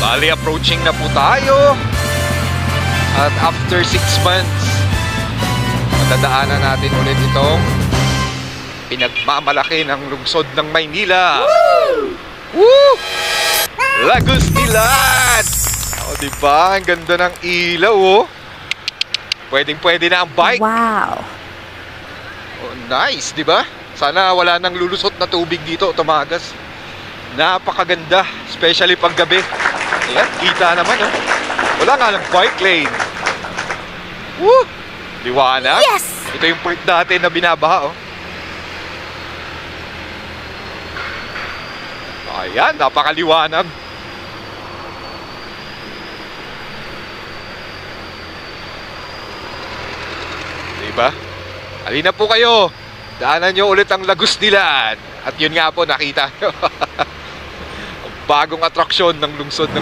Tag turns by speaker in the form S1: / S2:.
S1: Bali, approaching na po tayo. At after 6 months, matadaanan natin ulit itong pinagmamalaki ng lungsod ng Maynila. Woo! Lagos Nilad! O, diba? Ang ganda ng ilaw, oh. Pwedeng-pwede na ang bike.
S2: Wow.
S1: Oh, nice, diba? Sana wala nang lulusot na tubig dito, tumagas. Napakaganda, especially pag gabi. Ayan, kita naman, oh. Wala nga lang bike lane. Woo! Liwanag.
S2: Yes!
S1: Ito yung part dati na binabaha, oh. Ayan, napakaliwanag. Diba? Halina po kayo. Daanan nyo ulit ang Lagos Nilad. At yun nga po, nakita nyo. Ang bagong atraksyon ng lungsod ng